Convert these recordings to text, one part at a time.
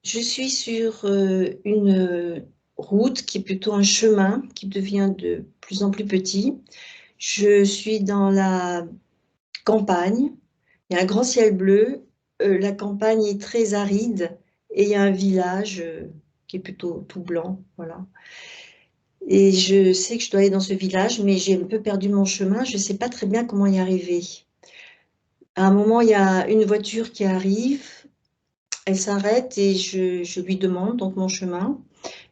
Je suis sur, une route qui est plutôt un chemin qui devient de plus en plus petit. Je suis dans la campagne, il y a un grand ciel bleu, la campagne est très aride et il y a un village, qui est plutôt tout blanc, voilà, et je sais que je dois aller dans ce village, mais j'ai un peu perdu mon chemin, je ne sais pas très bien comment y arriver. À un moment, il y a une voiture qui arrive, elle s'arrête et je lui demande donc mon chemin.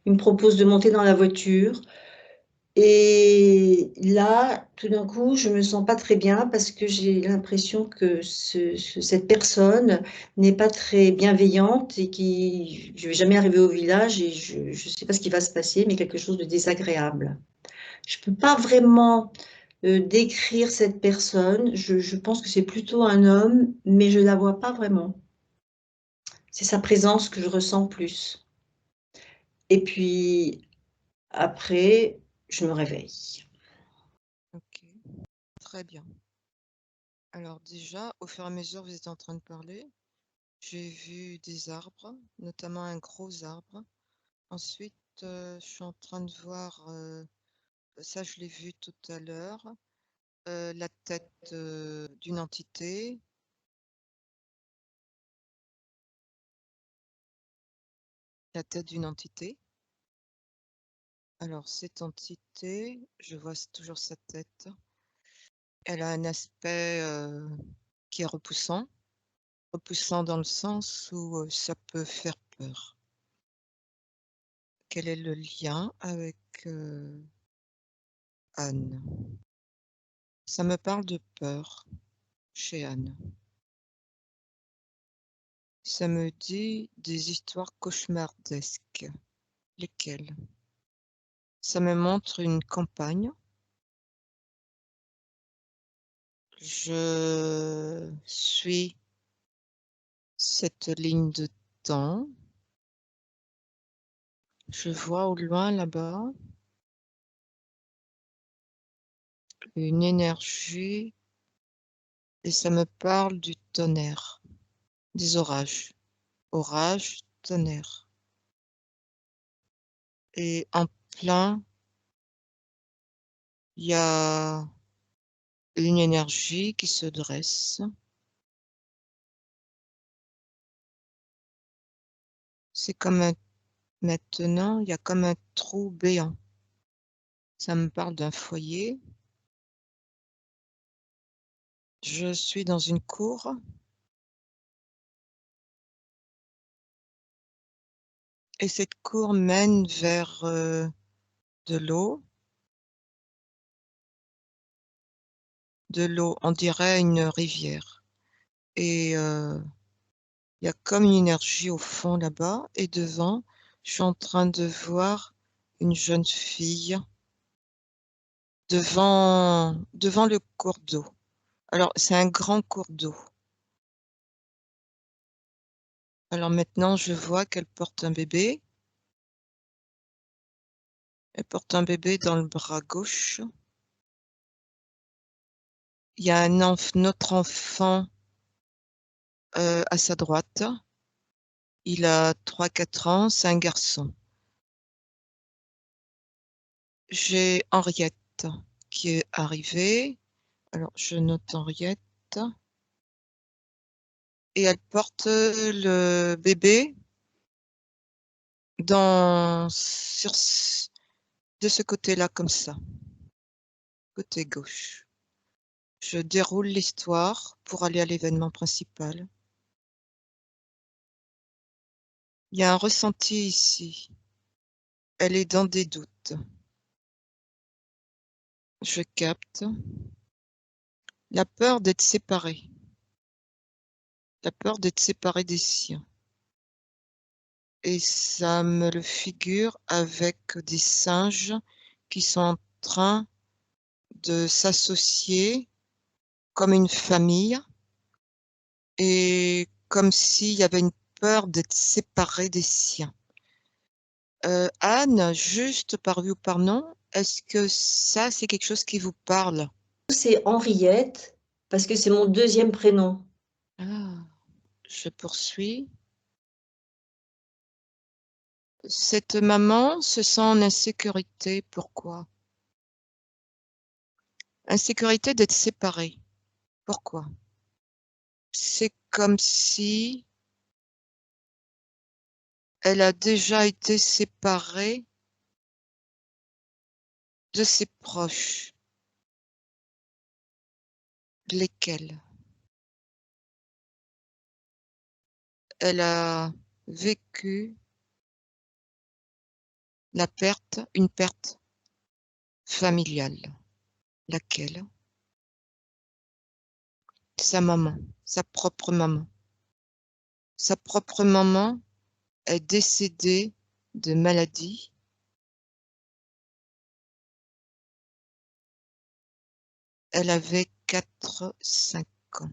Il me propose de monter dans la voiture et là, tout d'un coup, je me sens pas très bien parce que j'ai l'impression que cette personne n'est pas très bienveillante et qui je vais jamais arriver au village et je sais pas ce qui va se passer, mais quelque chose de désagréable. Je peux pas vraiment, décrire cette personne. Je pense que c'est plutôt un homme, mais je la vois pas vraiment. C'est sa présence que je ressens plus et puis après, je me réveille. OK, très bien. Alors déjà, au fur et à mesure que vous êtes en train de parler, j'ai vu des arbres, notamment un gros arbre. Ensuite, je suis en train de voir, ça je l'ai vu tout à l'heure, la tête, d'une entité. La tête d'une entité. Alors cette entité, je vois toujours sa tête. Elle a un aspect, qui est repoussant. Repoussant dans le sens où, ça peut faire peur. Quel est le lien avec, Anne? Ça me parle de peur chez Anne. Ça me dit des histoires cauchemardesques. Lesquelles? Ça me montre une campagne. Je suis cette ligne de temps. Je vois au loin là-bas une énergie et ça me parle du tonnerre, des orages. Orage, tonnerre et en plein, il y a une énergie qui se dresse. C'est comme un maintenant, il y a comme un trou béant. Ça me parle d'un foyer. Je suis dans une cour et cette cour mène vers, de l'eau. De l'eau, on dirait une rivière et il y a comme une énergie au fond là-bas et devant, je suis en train de voir une jeune fille devant le cours d'eau. Alors c'est un grand cours d'eau. Alors maintenant je vois qu'elle porte un bébé. Elle porte un bébé dans le bras gauche. Il y a un autre enfant, à sa droite. Il a 3-4 ans, c'est un garçon. J'ai Henriette qui est arrivée. Alors je note Henriette et elle porte, le bébé sur de ce côté-là comme ça, côté gauche. Je déroule l'histoire pour aller à l'événement principal. Il y a un ressenti ici. Elle est dans des doutes. Je capte. La peur d'être séparée. La peur d'être séparée des siens et ça me le figure avec des singes qui sont en train de s'associer comme une famille et comme s'il y avait une peur d'être séparés des siens. Anne, juste par oui ou par non, est-ce que ça, c'est quelque chose qui vous parle? C'est Henriette, parce que c'est mon deuxième prénom. Ah, je poursuis. cette maman se sent en insécurité. Pourquoi? Insécurité d'être séparée. Pourquoi? C'est comme si elle a déjà été séparée de ses proches. Lesquels? Elle a vécu une perte familiale. Laquelle? Sa maman, sa propre maman. Sa propre maman est décédée de maladie. Elle avait 4-5 ans.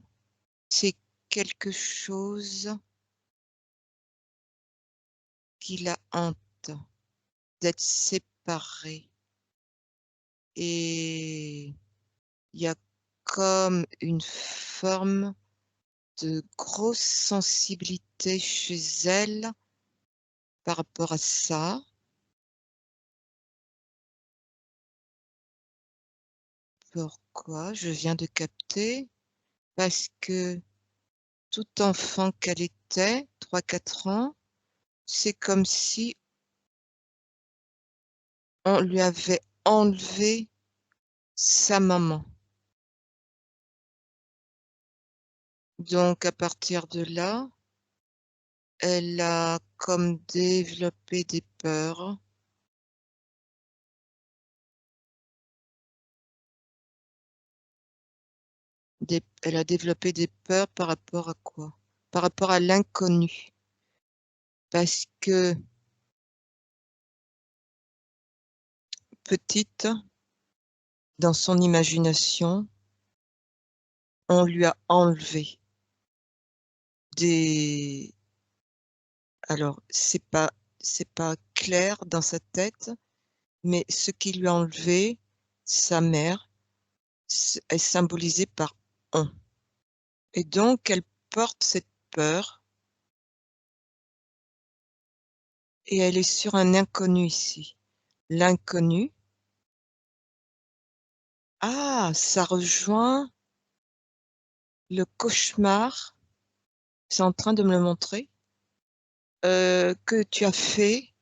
C'est quelque chose qui la hante d'être séparée. Et il y a comme une forme de grosse sensibilité chez elle par rapport à ça. Pourquoi? Je viens de capter. Parce que tout enfant qu'elle était, 3-4 ans, c'est comme si on lui avait enlevé sa maman. Donc à partir de là, elle a comme développé des peurs. Elle a développé des peurs par rapport à quoi? Par rapport à l'inconnu. Parce que petite, dans son imagination, on lui a enlevé des... Alors, c'est pas clair dans sa tête, mais ce qui lui a enlevé, sa mère, est symbolisé par on. Et donc, elle porte cette peur et elle est sur un inconnu ici. L'inconnu. Ah, ça rejoint le cauchemar. C'est en train de me le montrer. Que tu as fait,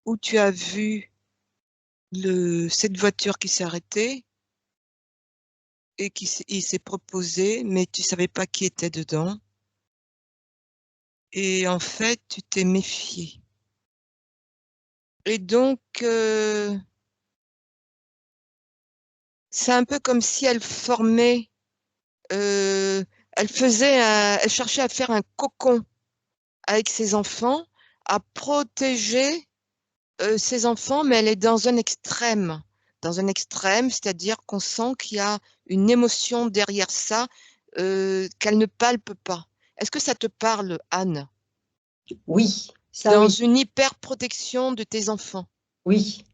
où tu as vu cette voiture qui s'est arrêtée et il s'est proposé, mais tu savais pas qui était dedans. Et en fait, tu t'es méfié. Et donc, c'est un peu comme si elle formait, elle cherchait à faire un cocon avec ses enfants, à protéger ses enfants, mais elle est dans un extrême. Dans un extrême, c'est-à-dire qu'on sent qu'il y a une émotion derrière ça qu'elle ne palpe pas. Est-ce que ça te parle, Anne? Oui, ça Dans oui, une hyper protection de tes enfants. oui.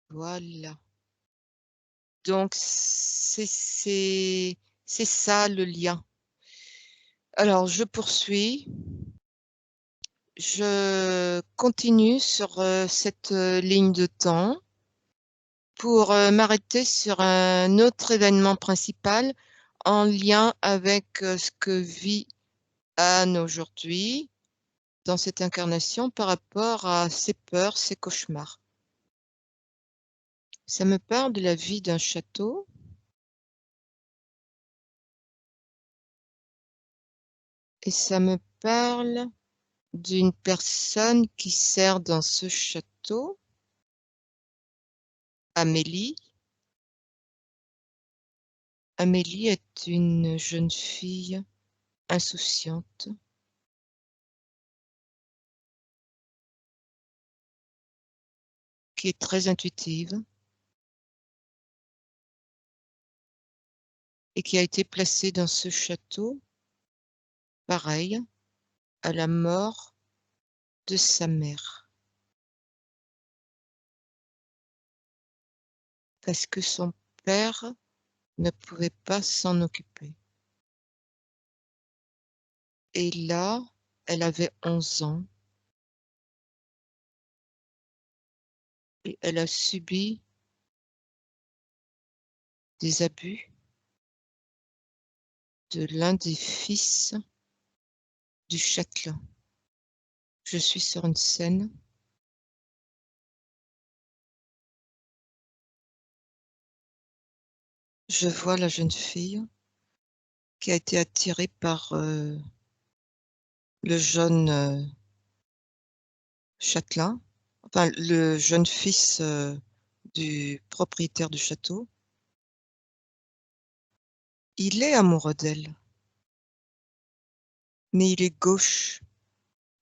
Voilà. Donc, c'est ça le lien. Alors, je poursuis. Je continue sur cette ligne de temps pour m'arrêter sur un autre événement principal en lien avec ce que vit Anne aujourd'hui dans cette incarnation par rapport à ses peurs, ses cauchemars. Ça me parle de la vie d'un château. Et ça me parle d'une personne qui sert dans ce château, Amélie. Amélie est une jeune fille insouciante qui est très intuitive et qui a été placée dans ce château, pareil, à la mort de sa mère. Parce que son père ne pouvait pas s'en occuper. Et là, elle avait 11 ans. et elle a subi des abus de l'un des fils du châtelain. Je suis sur une scène. Je vois la jeune fille qui a été attirée par le jeune châtelain, enfin le jeune fils du propriétaire du château. Il est amoureux d'elle, mais il est gauche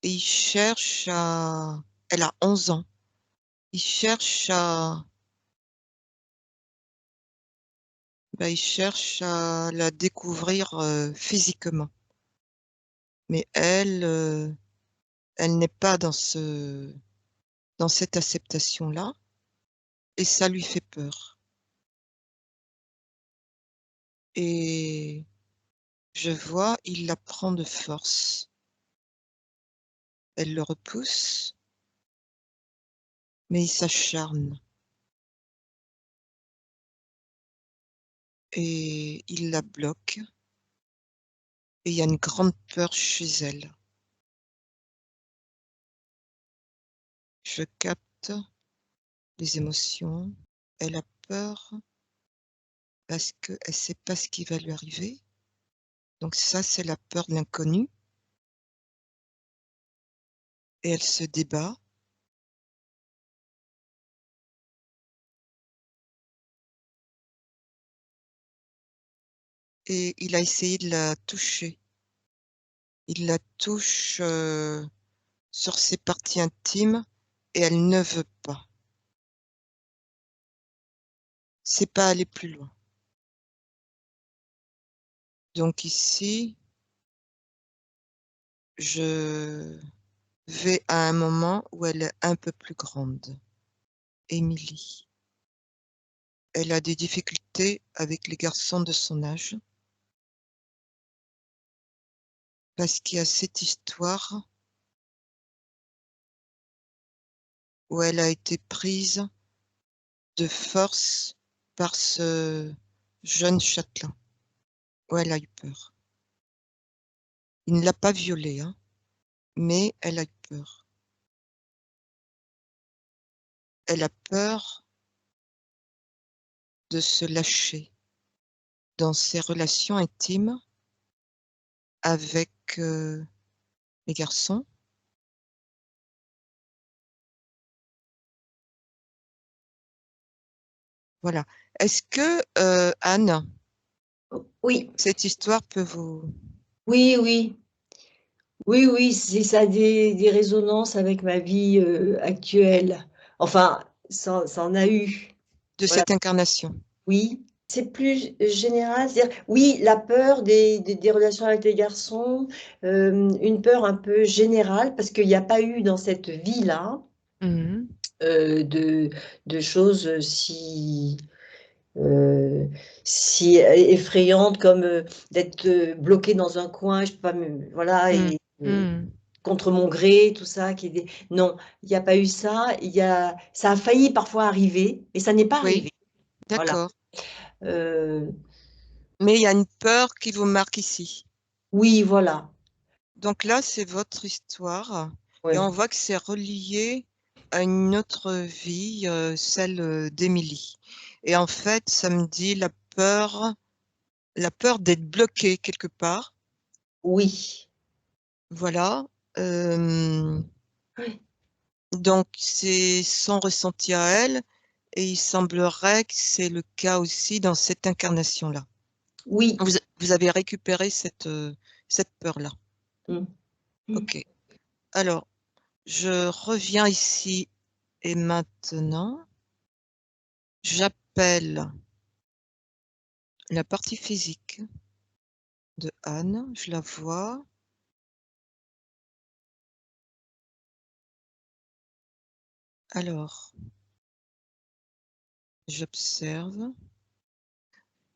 et il cherche à... Elle a 11 ans. Il cherche à... il cherche à la découvrir physiquement. Mais elle n'est pas dans cette acceptation-là et ça lui fait peur. Et je vois, il la prend de force. Elle le repousse, mais il s'acharne. Et il la bloque. Et il y a une grande peur chez elle. Je capte les émotions. Elle a peur parce qu'elle ne sait pas ce qui va lui arriver. Donc ça, c'est la peur de l'inconnu. Et elle se débat. Et il a essayé de la toucher. Il la touche sur ses parties intimes et elle ne veut pas. C'est pas aller plus loin. Donc ici, je vais à un moment où elle est un peu plus grande. Émilie. Elle a des difficultés avec les garçons de son âge parce qu'il y a cette histoire où elle a été prise de force par ce jeune châtelain, où elle a eu peur. Il ne l'a pas violée, hein, mais elle a eu peur. Elle a peur de se lâcher dans ses relations intimes avec les garçons. Voilà. Est-ce que, Anne, Oui, cette histoire peut vous... oui, oui. Oui, oui, ça a des résonances avec ma vie actuelle. Enfin, ça en a eu. de Voilà, cette incarnation? oui. C'est plus général, c'est-à-dire, oui, la peur des relations avec les garçons, une peur un peu générale, parce qu'il n'y a pas eu dans cette vie-là Mmh. de choses euh, si effrayantes comme d'être bloqué dans un coin, je peux pas me, voilà, Mmh. et Mmh. contre mon gré, tout ça, non, il n'y a pas eu ça. Ça a failli parfois arriver, mais ça n'est pas Oui, arrivé. Voilà. d'accord. Euh, Mais il y a une peur qui vous marque ici. oui, voilà. Donc là, c'est votre histoire et Ouais. on voit que c'est relié à une autre vie, celle, d'Émilie et en fait, ça me dit la peur d'être bloqué quelque part, Oui. voilà, Ouais. donc c'est son ressenti à elle et il semblerait que c'est le cas aussi dans cette incarnation-là. Oui. Vous avez récupéré cette peur-là. Mm. Mm. OK. Alors, je reviens ici et maintenant, j'appelle la partie physique de Anne, je la vois. Alors, j'observe.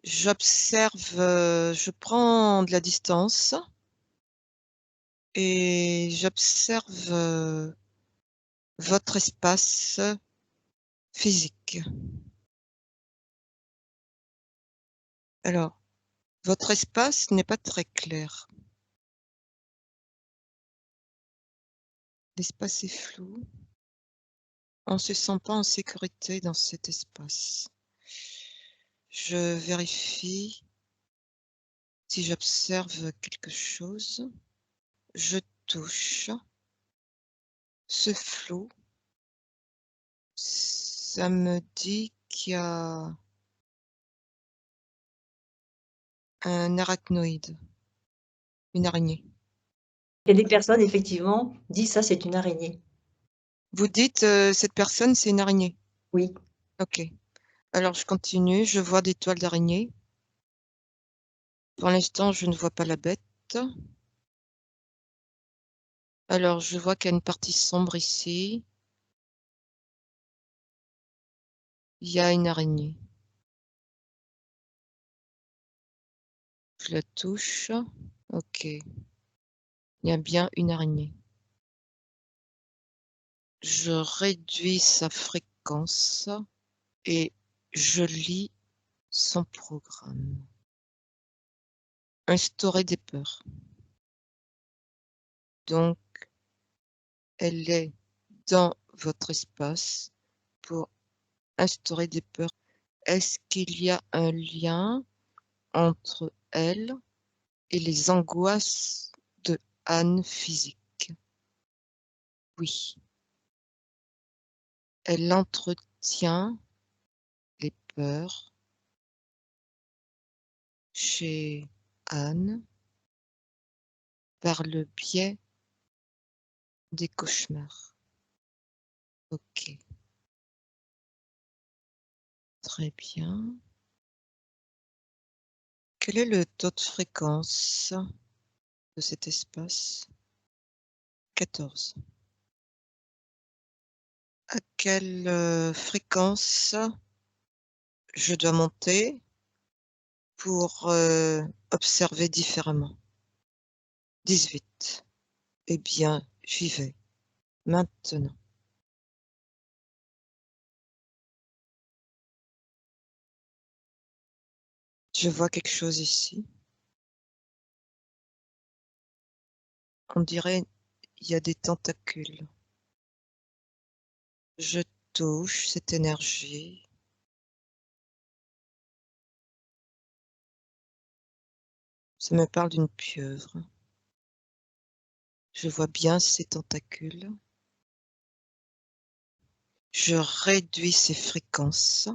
J'observe, je prends de la distance et j'observe votre espace physique. Alors, votre espace n'est pas très clair. L'espace est flou. On ne se sent pas en sécurité dans cet espace. Je vérifie si j'observe quelque chose. Je touche. Ce flou, ça me dit qu'il y a un arachnoïde, une araignée. Il y a des personnes, effectivement, disent ça, c'est une araignée. Vous dites, cette personne, c'est une araignée? Oui. OK. Alors je continue, je vois des toiles d'araignée. Pour l'instant, je ne vois pas la bête. Alors je vois qu'il y a une partie sombre ici. Il y a une araignée. Je la touche. OK. Il y a bien une araignée. Je réduis sa fréquence et je lis son programme. Instaurer des peurs. Donc, elle est dans votre espace pour instaurer des peurs. Est-ce qu'il y a un lien entre elle et les angoisses de Anne physique? Oui. Elle entretient les peurs chez Anne par le biais des cauchemars. OK. Très bien. Quel est le taux de fréquence de cet espace? 14. À quelle fréquence je dois monter pour observer différemment? 18. Eh bien, j'y vais maintenant. Je vois quelque chose ici. On dirait il y a des tentacules. Je touche cette énergie. Ça me parle d'une pieuvre. Je vois bien ces tentacules. Je réduis ces fréquences.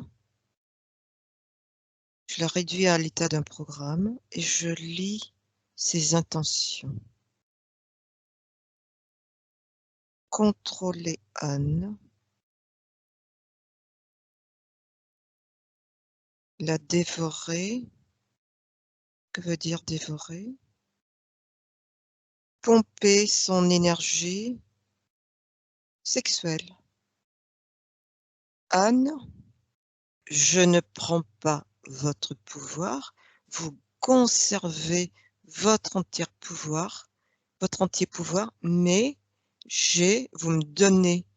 Je la réduis à l'état d'un programme et je lis ses intentions. Contrôler Anne. La dévorer. Que veut dire dévorer? Pomper son énergie sexuelle. Anne, je ne prends pas votre pouvoir, vous conservez votre entier pouvoir, mais vous me donnez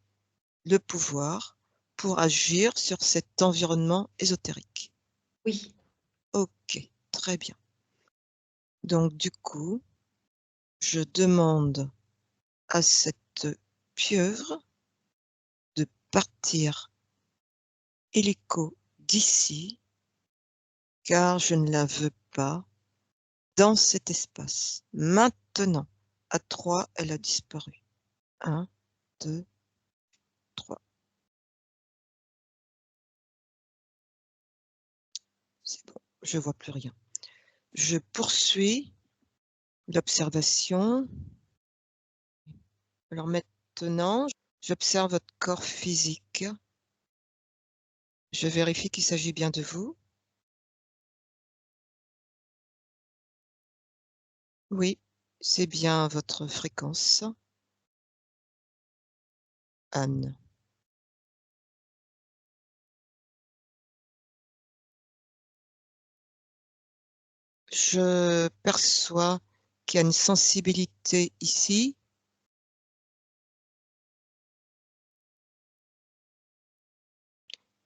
le pouvoir pour agir sur cet environnement ésotérique. Oui. OK, très bien. Donc du coup, je demande à cette pieuvre de partir illico d'ici, car je ne la veux pas dans cet espace. Maintenant, à 3, elle a disparu. 1, 2, 3. C'est bon, je vois plus rien. Je poursuis l'observation. Alors maintenant, j'observe votre corps physique. Je vérifie qu'il s'agit bien de vous. Oui, c'est bien votre fréquence. Anne. Je perçois qu'il y a une sensibilité ici.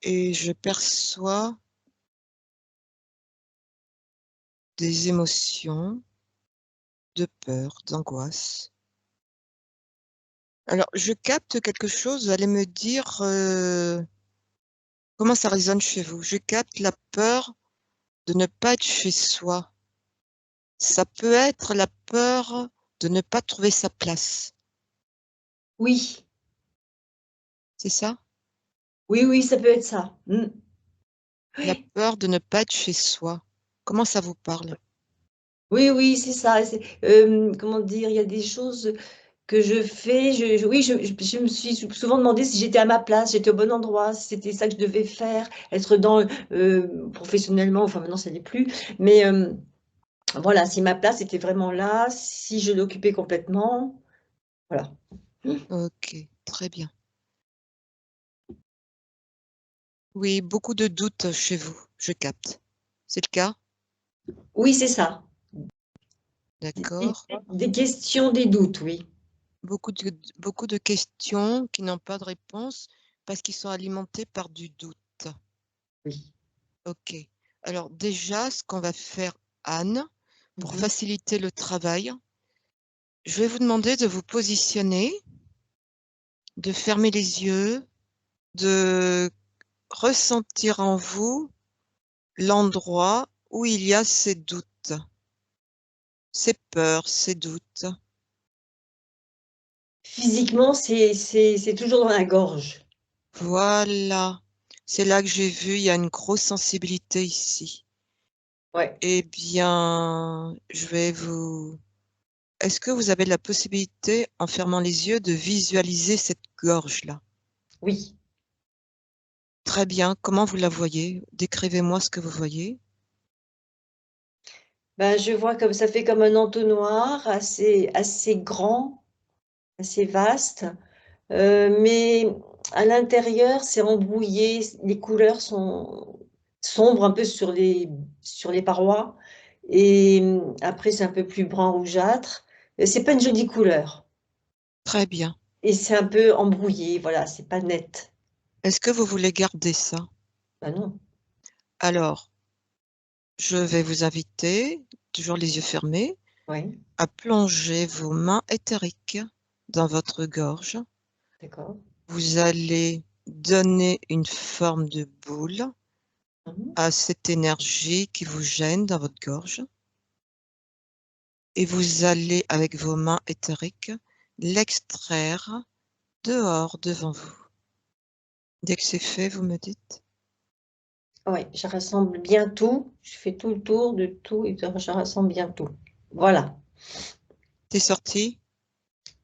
Et je perçois des émotions de peur, d'angoisse. Alors, je capte quelque chose, vous allez me dire comment ça résonne chez vous. Je capte la peur de ne pas être chez soi. Ça peut être la peur de ne pas trouver sa place, Oui, c'est ça? oui, oui, ça peut être ça. La Ouais. peur de ne pas être chez soi. Comment ça vous parle? Oui, oui, c'est ça. Comment dire, il y a des choses que je fais. Oui, je me suis souvent demandé si j'étais à ma place, j'étais au bon endroit, si c'était ça que je devais faire, être dans professionnellement. Enfin, maintenant, ça n'est plus. Mais voilà, si ma place était vraiment là, si je l'occupais complètement, voilà. OK, très bien. Oui, beaucoup de doutes chez vous, je capte. C'est le cas? Oui, c'est ça. Des, D'accord. des questions, des doutes, oui. Beaucoup de questions qui n'ont pas de réponse parce qu'ils sont alimentés par du doute. Oui. OK. Alors déjà, ce qu'on va faire, Anne, pour Mhm. faciliter le travail, je vais vous demander de vous positionner, de fermer les yeux, de ressentir en vous l'endroit où il y a ces doutes, ces peurs, ces doutes. Physiquement, c'est toujours dans la gorge. Voilà, c'est là que j'ai vu, il y a une grosse sensibilité ici. Ouais, Eh bien, est-ce que vous avez la possibilité, en fermant les yeux, de visualiser cette gorge-là? oui. Très bien, comment vous la voyez? Décrivez-moi ce que vous voyez. Ben, je vois comme ça fait comme un entonnoir assez grand, assez vaste, mais à l'intérieur, c'est embrouillé, les couleurs sont sombres un peu sur les parois et après c'est un peu plus brun rougeâtre. C'est pas une jolie couleur Très bien. et c'est un peu embrouillé, voilà, c'est pas net. Est-ce que vous voulez garder ça? Ben non, Alors, je vais vous inviter, toujours les yeux fermés, oui, à plonger vos mains éthériques dans votre gorge. d'accord. Vous allez donner une forme de boule Mmh. à cette énergie qui vous gêne dans votre gorge et vous allez, avec vos mains éthériques, l'extraire dehors devant vous. Dès que c'est fait, vous me dites? Ouais, je rassemble bien tout, je fais tout le tour de tout et je rassemble bien tout. Voilà. C'est sorti?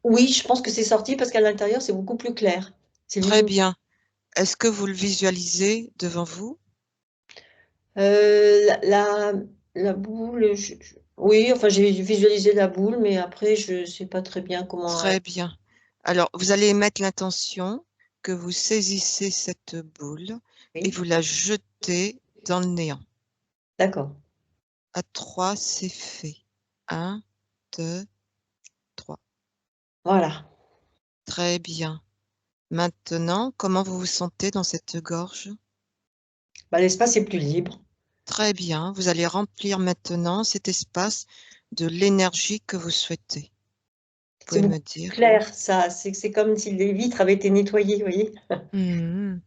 Oui, je pense que c'est sorti parce qu'à l'intérieur, c'est beaucoup plus clair. C'est Très lumineux. bien. Est-ce que vous le visualisez devant vous? La la boule, oui, enfin, j'ai visualisé la boule, mais après, je sais pas très bien comment elle Très bien. Alors, vous allez émettre l'intention que vous saisissez cette boule et oui, vous la jetez dans le néant. d'accord. À 3, c'est fait. 1, 2, 3. Voilà. Très bien. Maintenant, comment vous vous sentez dans cette gorge? Bah, l'espace est plus libre. Très bien. Vous allez remplir maintenant cet espace de l'énergie que vous souhaitez. Vous C'est pouvez beaucoup me plus dire? clair, ça. C'est comme si les vitres avaient été nettoyées, vous voyez? Mmh.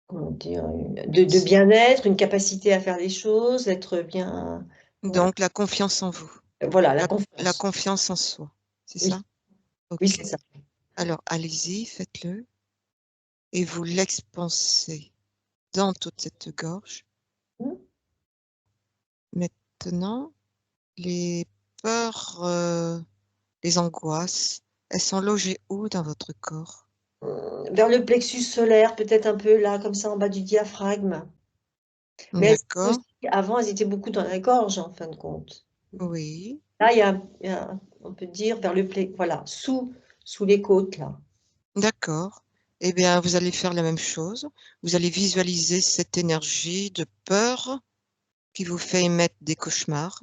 Comment dire? De bien-être, une capacité à faire les choses, être bien, voilà. Donc la confiance en vous, Voilà, la la confiance. confiance en soi, c'est Oui, ça? oui, OK. c'est ça. Alors allez-y, faites-le et vous l'expansez dans toute cette gorge. Mmh. Maintenant, les peurs, les angoisses, elles sont logées où dans votre corps? Vers le plexus solaire, peut-être un peu là, comme ça, en bas du diaphragme. Mais elles étaient D'accord, aussi avant, elles étaient beaucoup dans la gorge, en fin de compte. oui, Là, il y a on peut dire vers le plé voilà, sous les côtes, là. d'accord. Eh bien, vous allez faire la même chose. Vous allez visualiser cette énergie de peur qui vous fait émettre des cauchemars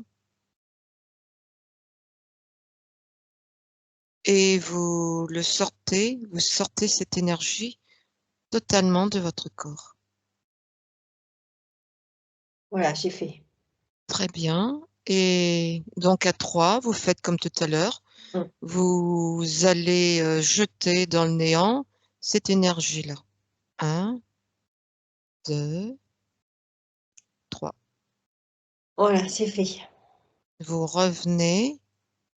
et vous sortez cette énergie totalement de votre corps. Voilà, j'ai fait. Très bien. Et donc à 3, vous faites comme tout à l'heure. Mmh. Vous allez jeter dans le néant cette énergie-là. 1, 2, 3. Voilà, c'est fait. Vous revenez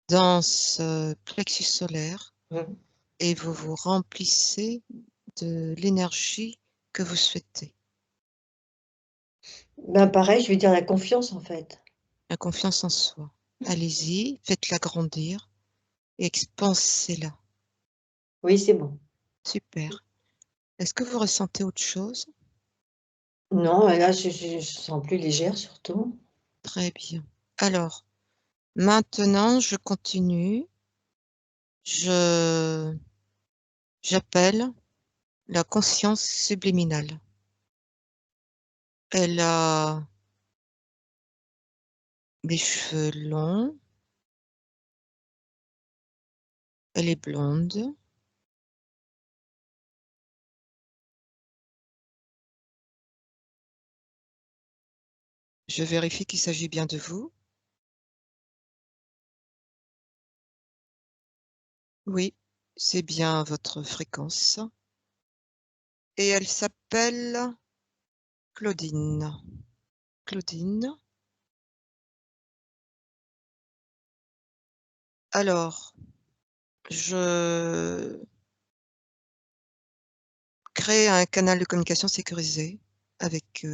dans ce plexus solaire Mmh. et vous vous remplissez de l'énergie que vous souhaitez. Ben, pareil, je vais dire la confiance, en fait. La confiance en soi. Allez-y, faites-la grandir et expansez-la. Oui, c'est bon. Super. Est-ce que vous ressentez autre chose? Non, là, je sens plus légère, surtout. Très bien. Alors, maintenant, je continue. Je J'appelle la conscience subliminale. Elle a les cheveux longs, elle est blonde. Je vérifie qu'il s'agit bien de vous. Oui, c'est bien votre fréquence. Et elle s'appelle Claudine. Claudine. Alors, je crée un canal de communication sécurisé avec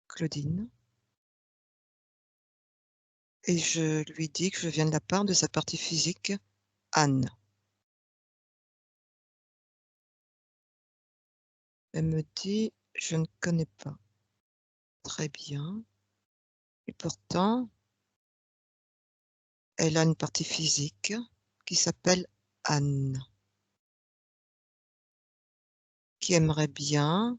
Claudine et je lui dis que je viens de la part de sa partie physique, Anne. Elle me dit: «Je ne connais pas». Très bien. Et pourtant, elle a une partie physique qui s'appelle Anne, qui aimerait bien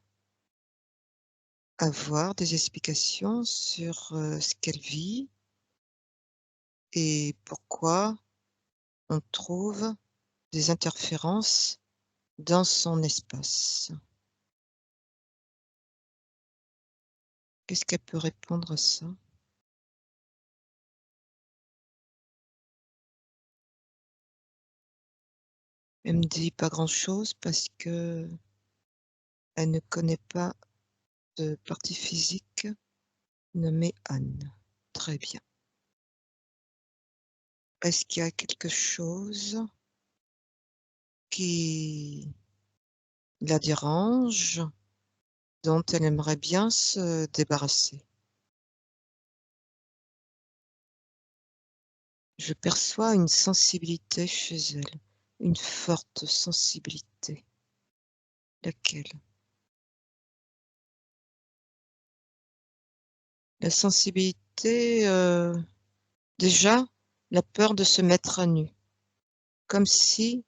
avoir des explications sur, ce qu'elle vit et pourquoi on trouve des interférences dans son espace. Qu'est-ce qu'elle peut répondre à ça? Elle me dit pas grand-chose parce qu'elle ne connaît pas de partie physique nommée Anne. Très bien. Est-ce qu'il y a quelque chose qui la dérange, dont elle aimerait bien se débarrasser? Je perçois une sensibilité chez elle, une forte sensibilité. Laquelle? La sensibilité, déjà, la peur de se mettre à nu, comme si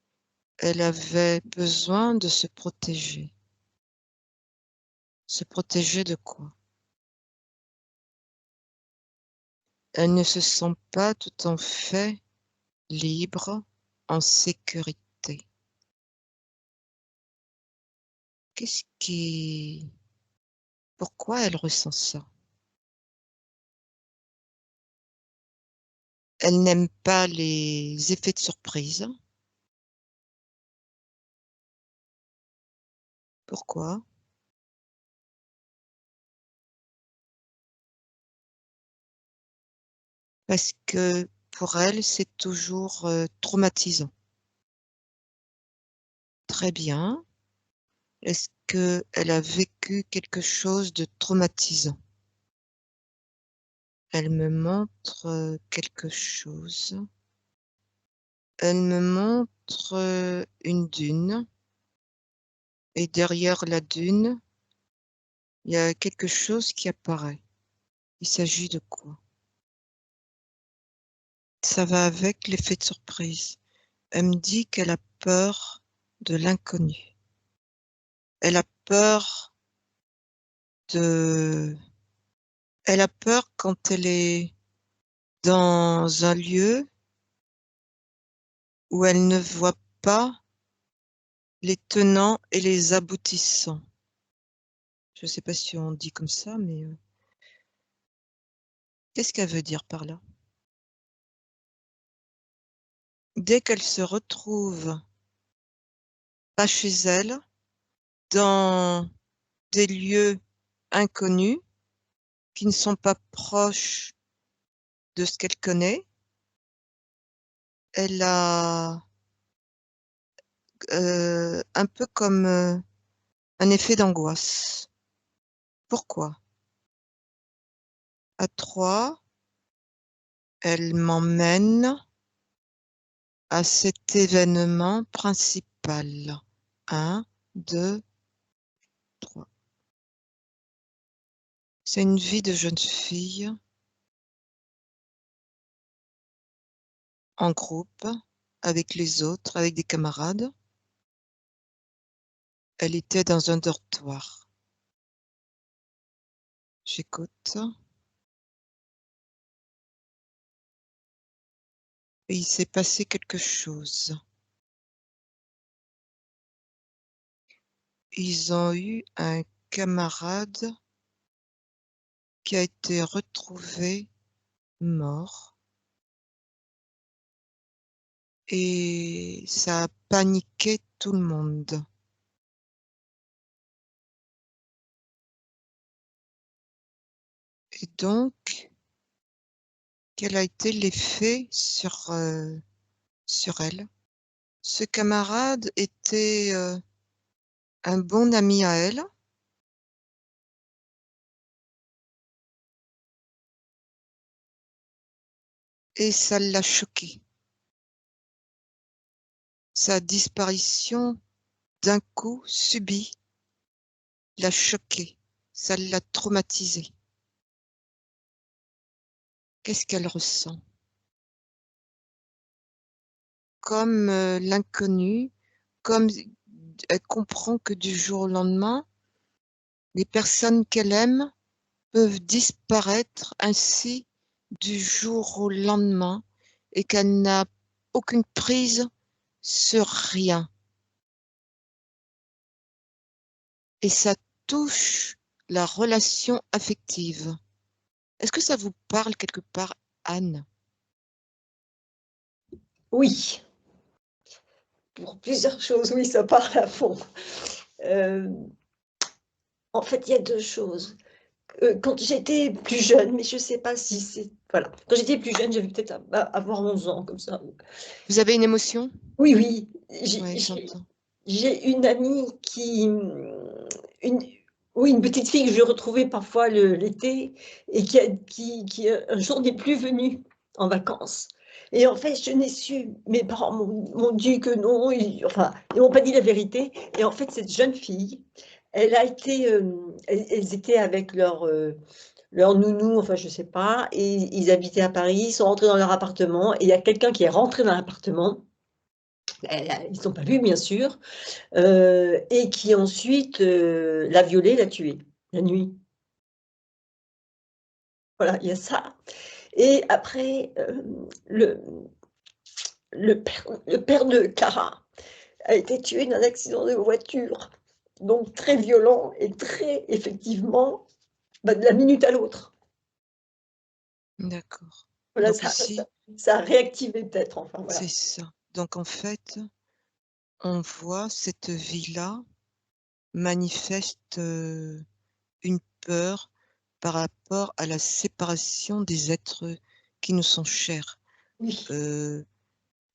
elle avait besoin de se protéger. Se protéger de quoi? Elle ne se sent pas tout en fait libre, en sécurité. Qu'est-ce qui Pourquoi elle ressent ça? Elle n'aime pas les effets de surprise. Pourquoi? Parce que pour elle, c'est toujours, traumatisant. Très bien. Est-ce qu'elle a vécu quelque chose de traumatisant? Elle me montre, quelque chose. Elle me montre, une dune et derrière la dune, il y a quelque chose qui apparaît. Il s'agit de quoi? Ça va avec l'effet de surprise. Elle me dit qu'elle a peur de l'inconnu. Elle a peur de elle a peur quand elle est dans un lieu où elle ne voit pas les tenants et les aboutissants. Je ne sais pas si on dit comme ça, mais qu'est-ce qu'elle veut dire par là? Dès qu'elle se retrouve pas chez elle, dans des lieux inconnus, qui ne sont pas proches de ce qu'elle connaît, elle a, un peu comme, un effet d'angoisse. Pourquoi? À 3, elle m'emmène à cet événement principal. 1, 2, 3. C'est une vie de jeune fille en groupe, avec les autres, avec des camarades. Elle était dans un dortoir. J'écoute. Et il s'est passé quelque chose. Ils ont eu un camarade qui a été retrouvé mort et ça a paniqué tout le monde. Et donc, quel a été l'effet sur elle? Ce camarade était, un bon ami à elle et ça l'a choquée. Sa disparition d'un coup subie l'a choquée, ça l'a traumatisée. Qu'est-ce qu'elle ressent? Comme, l'inconnu, comme elle comprend que du jour au lendemain, les personnes qu'elle aime peuvent disparaître ainsi du jour au lendemain et qu'elle n'a aucune prise sur rien. Et ça touche la relation affective. Est-ce que ça vous parle quelque part, Anne? Oui, pour plusieurs choses, oui, ça parle à fond. En fait, il y a 2 choses. Quand j'étais plus jeune, mais je sais pas si c'est voilà, quand j'étais plus jeune, j'avais peut-être avoir 11 ans comme ça. Vous avez une émotion? Oui, oui, Oui, j'entends. j'ai une amie qui, une oui, une petite fille que je retrouvais parfois l'été et qui un jour n'est plus venue en vacances et en fait, je n'ai su mes parents m'ont dit que non, enfin, ils m'ont pas dit la vérité et en fait, cette jeune fille, elle a été, elles étaient avec leur nounou, enfin, je sais pas et ils habitaient à Paris, ils sont rentrés dans leur appartement et il y a quelqu'un qui est rentré dans l'appartement. Ils ne sont pas vus, bien sûr, et qui ensuite, l'a violée, l'a tuée, la nuit. Voilà, il y a ça et après, le père de Clara a été tué d'un accident de voiture, donc très violent et très effectivement, bah, de la minute à l'autre. D'accord. Voilà, Donc ça ça ici, ça a réactivé peut-être, enfin c'est voilà. ça. Donc en fait, on voit cette vie-là manifeste, une peur par rapport à la séparation des êtres qui nous sont chers. Oui. Heu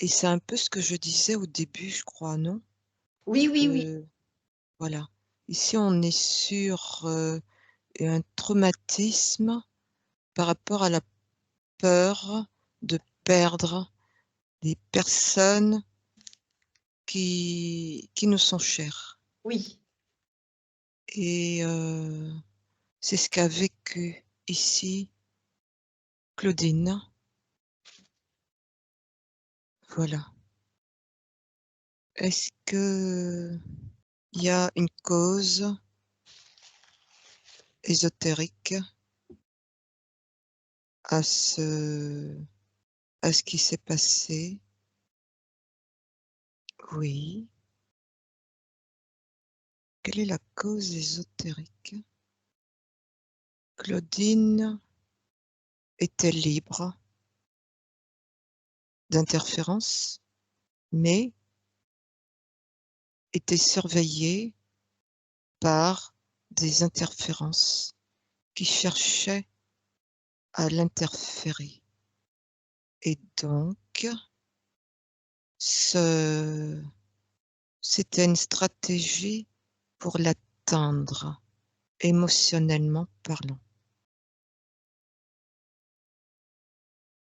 et c'est un peu ce que je disais au début, je crois, non? Oui, oui, oui. Heu, voilà. Ici, on est sur, un traumatisme par rapport à la peur de perdre des personnes qui nous sont chères Oui. et c'est ce qu'a vécu ici Claudine. Voilà. Est-ce qu'il y a une cause ésotérique à ce qui s'est passé? Oui. Quelle est la cause ésotérique? Claudine est-elle libre d'interférence, mais était surveillée par des interférences qui cherchaient à l'interférer. Et donc, c'était une stratégie pour l'atteindre, émotionnellement parlant.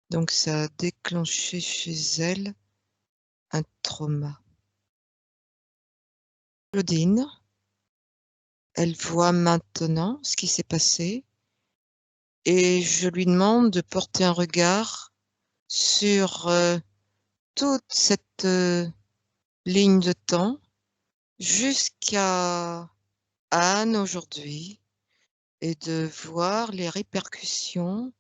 Donc, ça a déclenché chez elle un trauma. Claudine, elle voit maintenant ce qui s'est passé et je lui demande de porter un regard sur toute cette ligne de temps jusqu'à Anne aujourd'hui et de voir les répercussions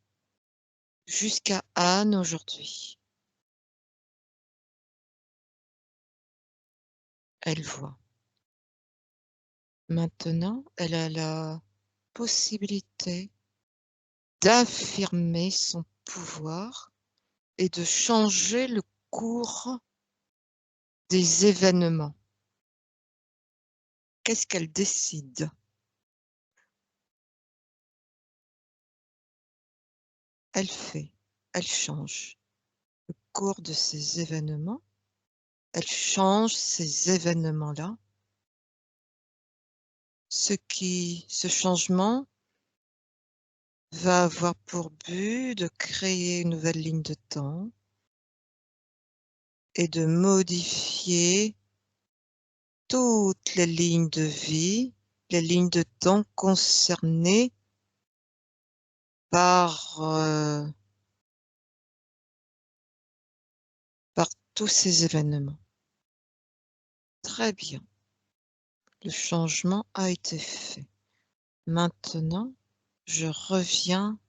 jusqu'à Anne aujourd'hui. Elle voit. Maintenant, elle a la possibilité d'affirmer son pouvoir et de changer le cours des événements. Qu'est-ce qu'elle décide? Elle fait, elle change le cours de ces événements, elle change ces événements-là. Ce changement va avoir pour but de créer une nouvelle ligne de temps et de modifier toutes les lignes de vie, les lignes de temps concernées par tous ces événements. Très bien. Le changement a été fait. Maintenant, je reviens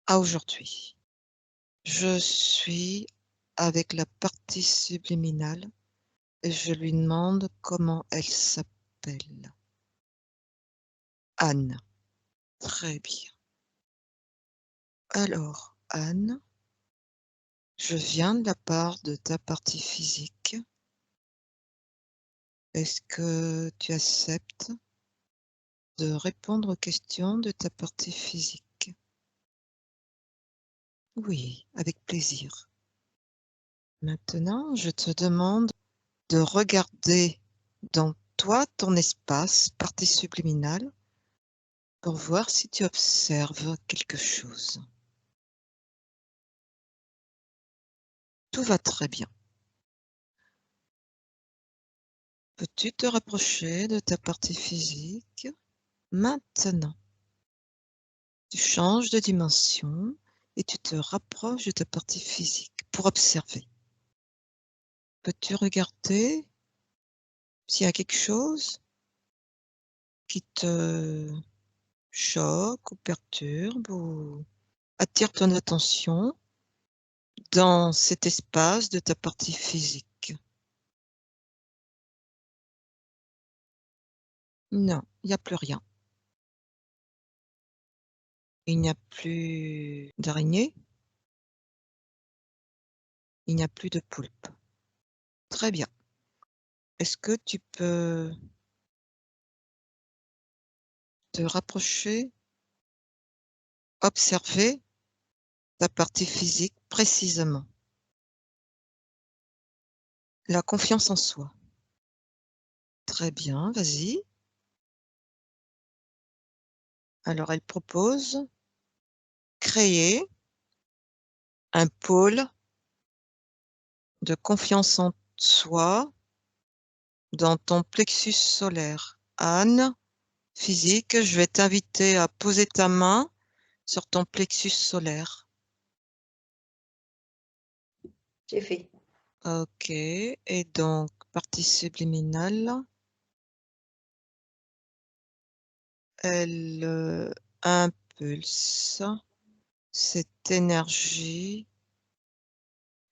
à aujourd'hui. Je suis avec la partie subliminale et je lui demande comment elle s'appelle. Anne. Très bien. Alors, Anne, je viens de la part de ta partie physique. Est-ce que tu acceptes de répondre aux questions de ta partie physique? Oui, avec plaisir. Maintenant, je te demande de regarder dans toi, ton espace, partie subliminale, pour voir si tu observes quelque chose. Tout va très bien. Peux-tu te rapprocher de ta partie physique? Maintenant, tu changes de dimension et tu te rapproches de ta partie physique pour observer. Peux-tu regarder s'il y a quelque chose qui te choque ou perturbe ou attire ton attention dans cet espace de ta partie physique? Non, il n'y a plus rien. Il n'y a plus d'araignées. Il n'y a plus de poulpe. Très bien. Est-ce que tu peux te rapprocher, observer ta partie physique précisément? La confiance en soi. Très bien, vas-y. Alors, elle propose créer un pôle de confiance en soi dans ton plexus solaire. Anne, physique, je vais t'inviter à poser ta main sur ton plexus solaire. J'ai fait. OK. Et donc, partie subliminale, elle impulse cette énergie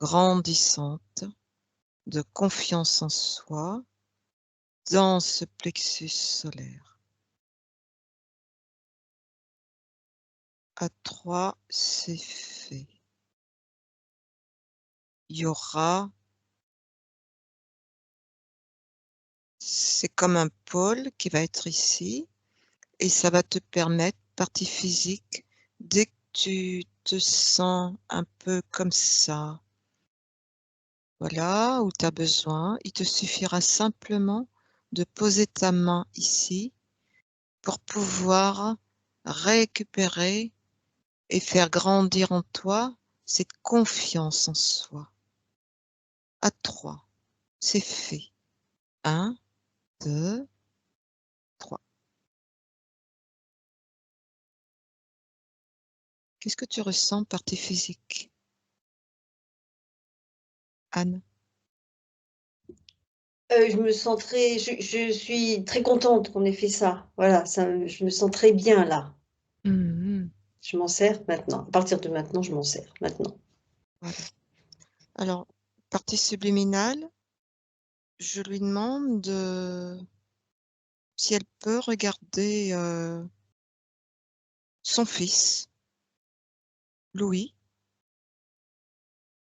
grandissante de confiance en soi dans ce plexus solaire. À 3, c'est fait. Il y aura, c'est comme un pôle qui va être ici, et ça va te permettre, partie physique, dès que tu te sens un peu comme ça, voilà, où tu as besoin, il te suffira simplement de poser ta main ici pour pouvoir récupérer et faire grandir en toi cette confiance en soi. À 3, c'est fait. 1, 2, 3. Qu'est-ce que tu ressens par tes physiques, Anne? Je me sens très, je suis très contente qu'on ait fait ça. Voilà, je me sens très bien là. Mmh. Je m'en sers maintenant. À partir de maintenant, je m'en sers maintenant. Voilà. Alors, partie subliminale, je lui demande si elle peut regarder son fils, Louis,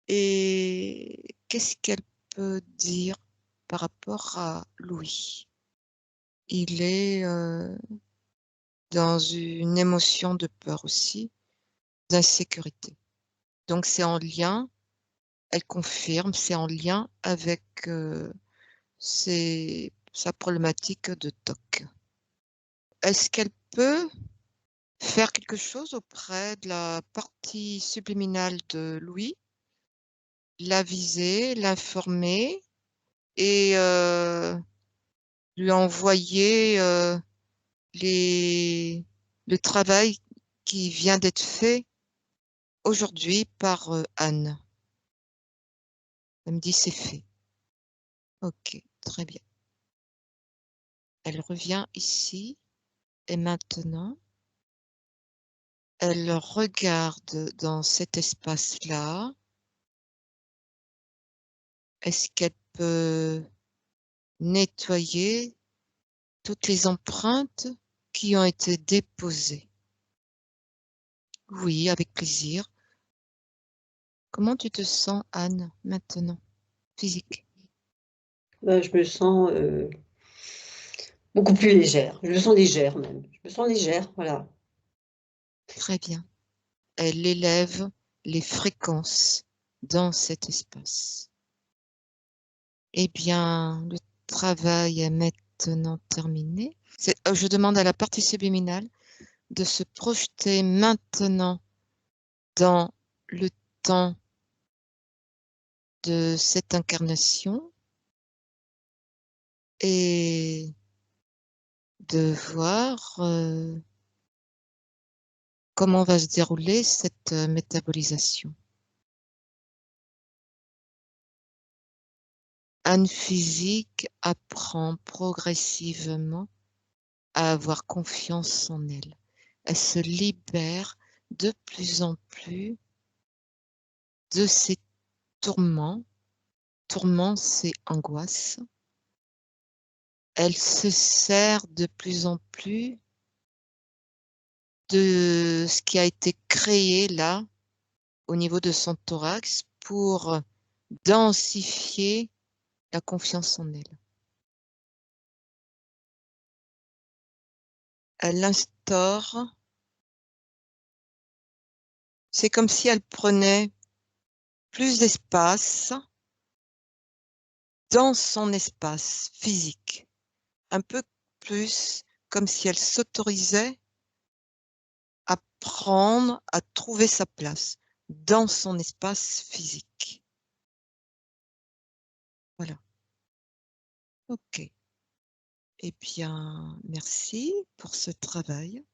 et qu'est-ce qu'elle peut dire par rapport à Louis? Il est dans une émotion de peur aussi, d'insécurité. Donc c'est en lien, elle confirme, c'est en lien avec sa problématique de TOC. Est-ce qu'elle peut faire quelque chose auprès de la partie subliminale de Louis, l'aviser, l'informer et lui envoyer les le travail qui vient d'être fait aujourd'hui par Anne? Elle me dit: «C'est fait». OK, très bien. Elle revient ici et maintenant, elle regarde dans cet espace-là. Est-ce qu'elle peut nettoyer toutes les empreintes qui ont été déposées? Oui, avec plaisir. Comment tu te sens, Anne, maintenant, physique? Je me sens, beaucoup plus légère. Je me sens légère même. Je me sens légère, voilà. Très bien. Elle élève les fréquences dans cet espace. Eh bien, le travail est maintenant terminé. Je demande à la partie subliminale de se projeter maintenant dans le temps de cette incarnation et de voir comment va se dérouler cette métabolisation. Anne Physique apprend progressivement à avoir confiance en elle. Elle se libère de plus en plus de ses tourments. Tourments, c'est angoisse. Elle se sert de plus en plus de ce qui a été créé là, au niveau de son thorax, pour densifier la confiance en elle. Elle instaure, c'est comme si elle prenait plus d'espace dans son espace physique, un peu plus comme si elle s'autorisait à prendre, à trouver sa place dans son espace physique. Voilà. OK. Eh bien, merci pour ce travail.